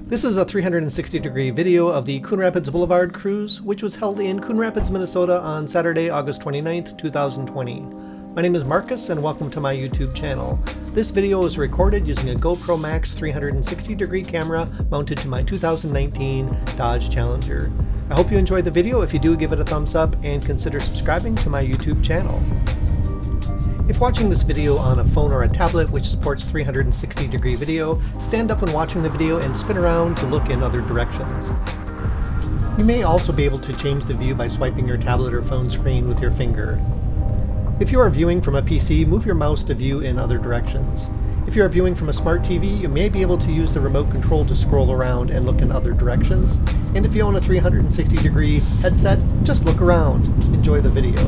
This is a 360-degree video of the Coon Rapids Boulevard cruise, which was held in Coon Rapids, Minnesota on Saturday, August 29th, 2020. My name is Marcus and welcome to my YouTube channel. This video is recorded using a GoPro Max 360-degree camera mounted to my 2019 Dodge Challenger. I hope you enjoyed the video. If you do, give it a thumbs up and consider subscribing to my YouTube channel. If watching this video on a phone or a tablet which supports 360-degree video, stand up when watching the video and spin around to look in other directions. You may also be able to change the view by swiping your tablet or phone screen with your finger. If you are viewing from a PC, move your mouse to view in other directions. If you are viewing from a smart TV, you may be able to use the remote control to scroll around and look in other directions. And if you own a 360-degree headset, just look around. Enjoy the video.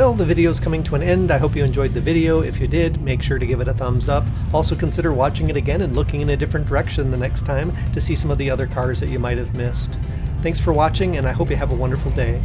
Well, the video is coming to an end. I hope you enjoyed the video. If you did, make sure to give it a thumbs up. Also consider watching it again and looking in a different direction the next time to see some of the other cars that you might have missed. Thanks for watching, and I hope you have a wonderful day.